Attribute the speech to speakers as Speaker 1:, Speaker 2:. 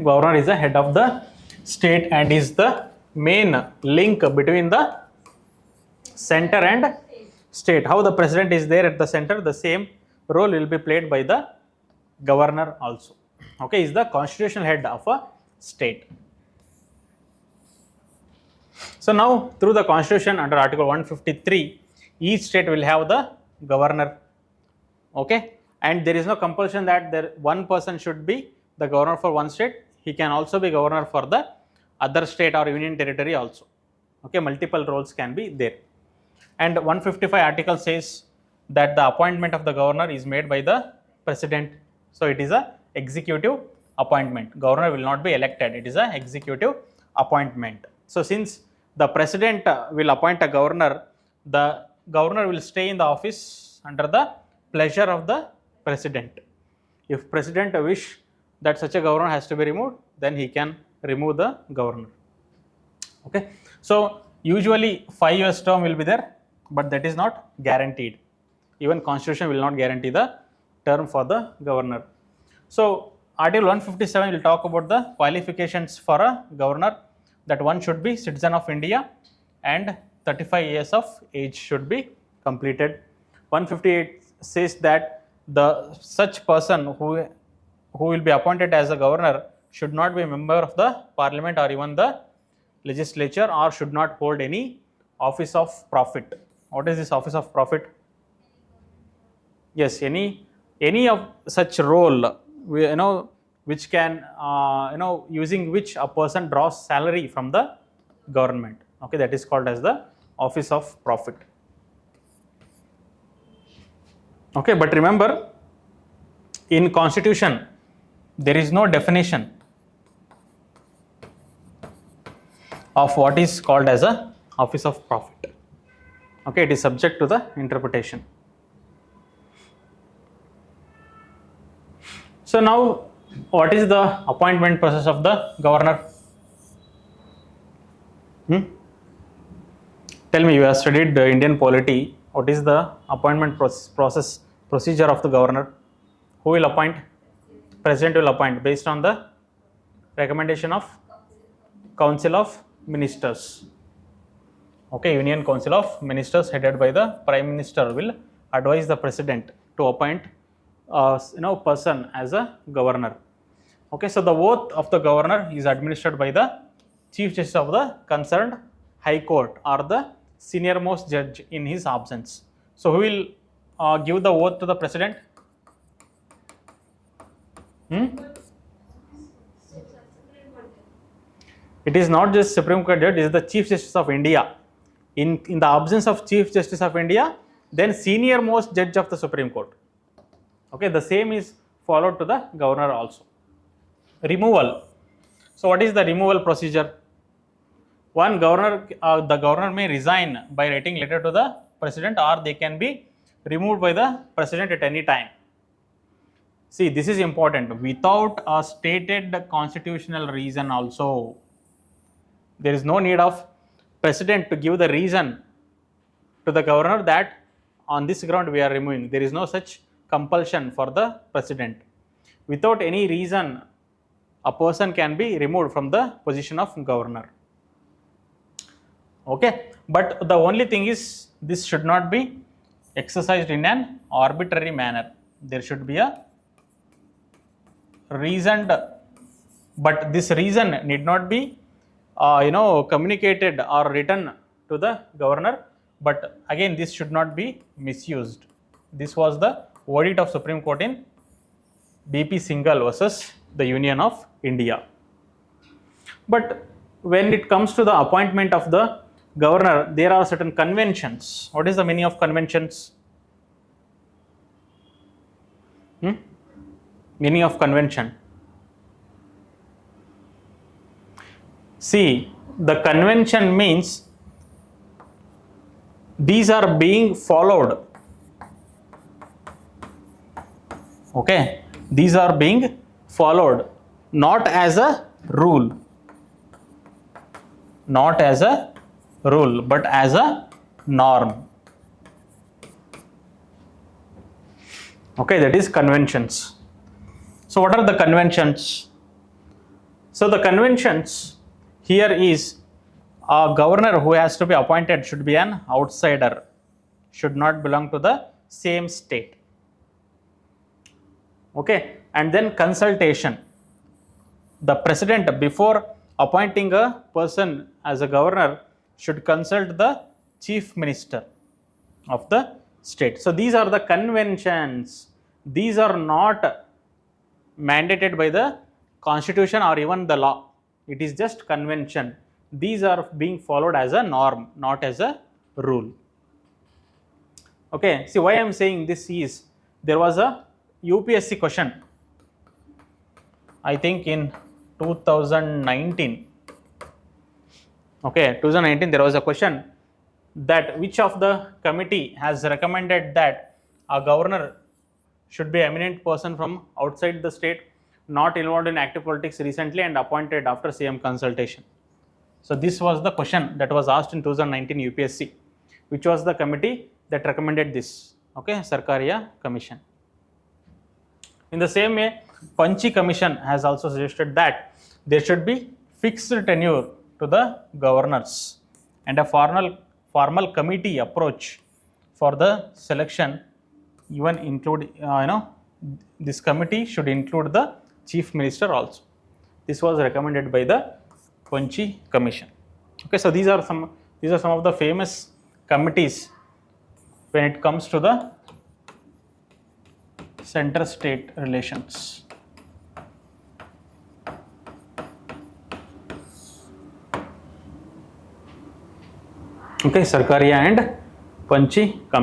Speaker 1: governor is the head of the state and is the main link between the center and state. How the president is there at the center, the same role will be played by the governor also. Okay, is the constitutional head of a state. So now through the constitution under article 153, each state will have the governor. Okay, and there is no compulsion that one person should be the governor for one state. He can also be governor for the other state or union territory also. Okay, multiple roles can be there. And 155 article says that the appointment of the governor is made by the president. So it is a executive appointment. Governor will not be elected. It is a executive appointment. So since the president will appoint a governor, the governor will stay in the office under the pleasure of the president. If president wish that such a governor has to be removed, then he can remove the governor. Okay. So usually 5 years term will be there, but that is not guaranteed. Even constitution will not guarantee the term for the governor. So article 157 will talk about the qualifications for a governor, that one should be citizen of India and 35 years of age should be completed. 158 says that the such person who will be appointed as a governor should not be a member of the parliament or even the legislature, or should not hold any office of profit. What is this office of profit? Yes, any of such role, which can, using which a person draws salary from the government. Okay, that is called as the office of profit. Okay, but remember, in constitution, there is no definition of what is called as a office of profit. Okay, it is subject to the interpretation. So now, what is the appointment process of the governor? Tell me, you have studied Indian Polity. What is the appointment procedure of the governor? Who will appoint? President will appoint based on the recommendation of Council of Ministers. Okay, Union Council of Ministers headed by the Prime Minister will advise the President to appoint person as a governor. Okay, so the oath of the governor is administered by the Chief Justice of the concerned High Court or the senior most judge in his absence. So who will give the oath to the President? It is not just Supreme Court judge, it is the Chief Justice of India. In the absence of Chief Justice of India, then senior most judge of the Supreme Court. Okay, the same is followed to the governor also. Removal. So what is the removal procedure? One, the governor may resign by writing letter to the president, or they can be removed by the president at any time. See, this is important. Without a stated constitutional reason also, there is no need of president to give the reason to the governor that on this ground we are removing. There is no such compulsion for the president. Without any reason, a person can be removed from the position of governor. Okay, but the only thing is, this should not be exercised in an arbitrary manner. There should be a reasoned, but this reason need not be communicated or written to the governor, but again this should not be misused. This was the verdict of Supreme Court in BP Singhal versus the Union of India. But when it comes to the appointment of the governor, there are certain conventions. What is the meaning of conventions? Meaning of convention. See, the convention means these are being followed. Okay, these are being followed not as a rule, but as a norm. Okay, that is conventions. So what are the conventions? So the conventions here is a governor who has to be appointed should be an outsider, should not belong to the same state. Okay, and then consultation. The president, before appointing a person as a governor, should consult the chief minister of the state. So these are the conventions. These are not mandated by the constitution or even the law. It is just convention. These are being followed as a norm, not as a rule. Okay, see why I am saying this is, there was a UPSC question, I think in 2019. Okay, 2019 there was a question that which of the committee has recommended that a governor should be eminent person from outside the state, not involved in active politics recently and appointed after CM consultation. So this was the question that was asked in 2019 UPSC. Which was the committee that recommended this? Okay, Sarkaria Commission. In the same way, Panchi Commission has also suggested that there should be fixed tenure to the governors and a formal committee approach for the selection, even include this committee should include the chief minister also. This was recommended by the Panchi Commission. Okay, so these are some of the famous committees when it comes to the center-state relations. Okay, Sarkaria and Panchi Commission.